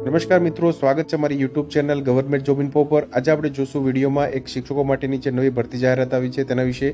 નમસ્કાર મિત્રો, સ્વાગત છે મારી YouTube channel government job info પર। આજે આપણે જોશું વિડીયોમાં એક શિક્ષકો માટેની જે નવી ભરતી જાહેરાત આવી છે તેના વિશે।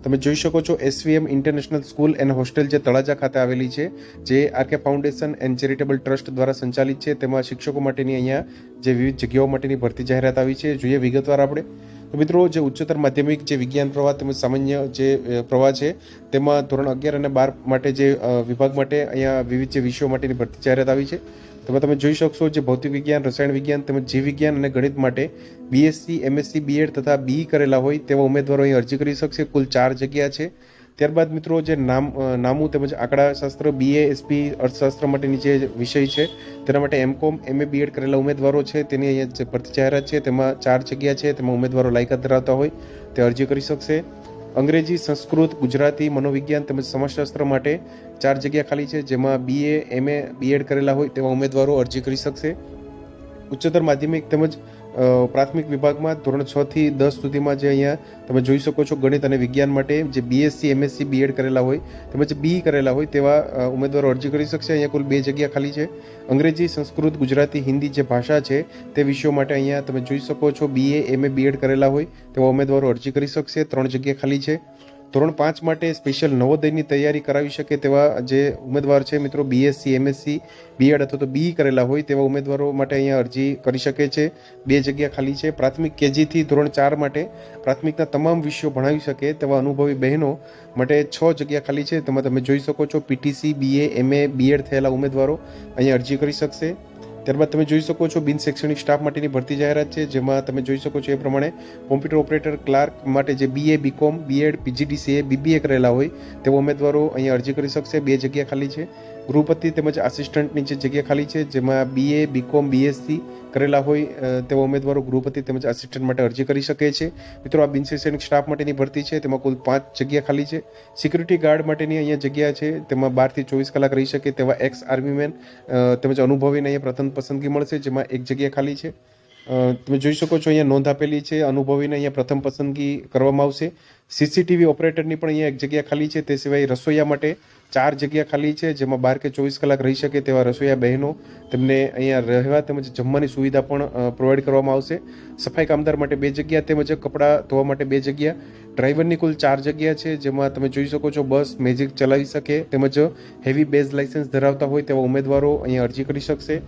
તમે જોઈ શકો છો SVM international school and hostel જે તળાજા ખાતે આવેલી છે, જે RK foundation and charitable trust દ્વારા સંચાલિત છે। તેમાં શિક્ષકો માટેની અહીંયા જે વિવિધ જગ્યાઓ માટેની ભરતી જાહેરાત આવી છે, જોઈએ વિગતવાર આપણે। તો મિત્રો, જે ઉચ્ચતર માધ્યમિક જે વિજ્ઞાન પ્રવાહ તેમજ સામાન્ય જે પ્રવાહ છે તેમાં ધોરણ 11 અને 12 માટે જે વિભાગ માટે અહીંયા વિવિધ જે વિષયો માટેની ભરતી જાહેરાત આવી છે। તેમાં તમે જોઈ શકશો જે ભૌતિક વિજ્ઞાન, રસાયણ વિજ્ઞાન તેમજ જીવ વિજ્ઞાન અને ગણિત માટે બીએસસી, એમએસસી, બીએડ તથા બીઈ કરેલા હોય તેવા ઉમેદવારો અહીં અરજી કરી શકશે। કુલ 4 જગ્યા છે। ત્યારબાદ મિત્રો, જે નામું તેમજ આંકડાશાસ્ત્ર, બીએ, એસપી, અર્થશાસ્ત્ર માટેની જે વિષય છે તેના માટે એમકોમ, એમએ, બીએડ કરેલા ઉમેદવારો છે તેની અહીંયા જે ભરતી જાહેરાત છે તેમાં 4 જગ્યા છે। તેમાં ઉમેદવારો લાયકાત ધરાવતા હોય તે અરજી કરી શકશે। અંગ્રેજી, સંસ્કૃત, ગુજરાતી, મનોવિજ્ઞાન તેમજ સમાજશાસ્ત્ર માટે 4 જગ્યા ખાલી છે, જેમાં બીએ, એમએ, બીએડ કરેલા હોય તેવા ઉમેદવારો અરજી કરી શકશે। ઉચ્ચતર માધ્યમિક તેમજ પ્રાથમિક વિભાગમાં ધોરણ 6 થી 10 સુધીમાં જે અહીંયા તમે જોઈ શકો છો ગણિત અને વિજ્ઞાન માટે જે બીએસસી, એમએસસી, બીએડ કરેલા હોય તેમજ બીઈ કરેલા હોય તેવા ઉમેદવારો અરજી કરી શકશે। અહીંયા કુલ 2 જગ્યા ખાલી છે। અંગ્રેજી, સંસ્કૃત, ગુજરાતી, હિન્દી જે ભાષા છે તે વિષયો માટે અહીંયા તમે જોઈ શકો છો બીએ, એમએ, બીએડ કરેલા હોય તેવા ઉમેદવારો અરજી કરી શકશે। 3 જગ્યા ખાલી છે। ધોરણ 5 માટે સ્પેશિયલ નવોદયની તૈયારી કરાવી શકે તેવા જે ઉમેદવાર છે મિત્રો, બીએસસી, એમએસસી, બીએડ અથવા તો બીઈ કરેલા હોય તેવા ઉમેદવારો માટે અહીંયા અરજી કરી શકે છે। 2 જગ્યા ખાલી છે। પ્રાથમિક કેજીથી ધોરણ 4 માટે પ્રાથમિકના તમામ વિષયો ભણાવી શકે તેવા અનુભવી બહેનો માટે 6 જગ્યા ખાલી છે। તેમાં તમે જોઈ શકો છો પીટીસી, બીએ, એમએ, બીએડ થયેલા ઉમેદવારો અહીંયા અરજી કરી શકશે। ત્યારબાદ તમે જોઈ શકો છો બિન શૈક્ષણિક સ્ટાફ માટેની ભરતી જાહેરાત છે, જેમાં તમે જોઈ શકો છો એ પ્રમાણે કોમ્પ્યુટર ઓપરેટર ક્લાર્ક માટે જે BA, BCom, BEd, PGDCA, BBA કરેલા હોય તેવા ઉમેદવારો અહીંયા અરજી કરી શકશે। 2 જગ્યા ખાલી છે। ગૃહપતિ તેમજ આસિસ્ટન્ટની જે જગ્યા ખાલી છે, જેમાં બીએ, બીકોમ, બીએસસી કરેલા હોય તેવા ઉમેદવારો ગૃહપતિ તેમજ આસિસ્ટન્ટ માટે અરજી કરી શકે છે। મિત્રો, આ બિન શૈક્ષણિક સ્ટાફ માટેની ભરતી છે, તેમાં કુલ 5 જગ્યા ખાલી છે। સિક્યુરિટી ગાર્ડ માટેની અહીંયા જગ્યા છે, તેમાં 12 થી 24 કલાક રહી શકે તેવા એક્સ આર્મીમેન તેમજ અનુભવીને અહીંયા પ્રથમ પસંદગી મળશે, જેમાં 1 જગ્યા ખાલી છે। તમે જોઈ શકો છો અહીંયા નોંધ આપેલી છે, અનુભવીને અહીંયા પ્રથમ પસંદગી કરવામાં આવશે। સીસીટીવી ઓપરેટરની પણ અહીંયા 1 જગ્યા ખાલી છે। તે સિવાય રસોઈયા માટે 4 જગ્યા ખાલી છે, જેમાં 12 કે 24 કલાક રહી શકે તેવા રસોઈયા બહેનો તેમને અહીંયા રહેવા તેમજ જમવાની સુવિધા પણ પ્રોવાઈડ કરવામાં આવશે। સફાઈ કામદાર માટે 2 જગ્યા તેમજ કપડાં ધોવા માટે 2 જગ્યા। ડ્રાઈવરની કુલ 4 જગ્યા છે, જેમાં તમે જોઈ શકો છો બસ, મેજિક ચલાવી શકે તેમજ હેવી બેઝ લાયસન્સ ધરાવતા હોય તેવા ઉમેદવારો અહીંયા અરજી કરી શકશે।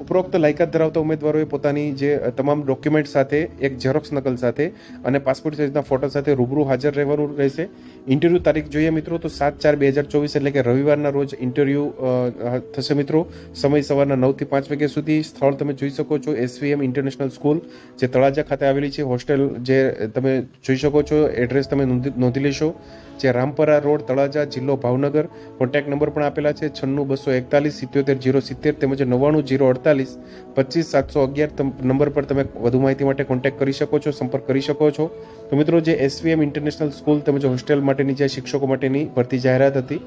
ઉપરોક્ત લાયકાત ધરાવતા ઉમેદવારોએ પોતાની જે તમામ ડોક્યુમેન્ટ સાથે એક ઝેરોક્સ નકલ સાથે અને પાસપોર્ટ સાઇઝના ફોટો સાથે રૂબરૂ હાજર રહેવાનું રહેશે। ઇન્ટરવ્યૂ તારીખ જોઈએ મિત્રો તો 7/4/2024 એટલે કે રવિવારના રોજ ઇન્ટરવ્યૂ થશે મિત્રો। સમય સવારના 9 થી 5 વાગ્યા સુધી। સ્થળ તમે જોઈ શકો છો એસવીએમ ઇન્ટરનેશનલ સ્કૂલ જે તળાજા ખાતે આવેલી છે। હોસ્ટેલ જે તમે જોઈ શકો છો, એડ્રેસ તમે નોંધી લેશો, જે રામપરા રોડ, તળાજા, જિલ્લો ભાવનગર। કોન્ટેક્ટ નંબર પણ આપેલા છે 96 241 77 070 તેમજ 99 048 25 711 નંબર પર તમે વધુ માહિતી માટે કોન્ટેક્ટ કરી શકો છો, સંપર્ક કરી શકો છો। તો મિત્રો, જે એસવીએમ ઇન્ટરનેશનલ સ્કૂલ તેમજ હોસ્ટેલ માટેની જે શિક્ષકો માટેની ભરતી જાહેરાત હતી।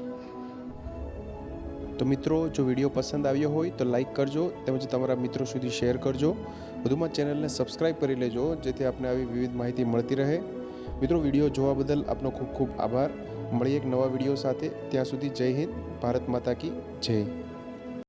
તો મિત્રો, જો વિડીયો પસંદ આવ્યો હોય તો લાઇક કરજો તેમજ તમારા મિત્રો સુધી શેર કરજો। વધુમાં ચેનલને સબસ્ક્રાઇબ કરી લેજો, જેથી આપને આવી વિવિધ માહિતી મળતી રહે। મિત્રો, વિડીયો જોવા બદલ આપનો ખૂબ ખૂબ આભાર। મળીએ એક નવા વિડીયો સાથે। ત્યાં સુધી જય હિન્દ, ભારત માતા કી જય।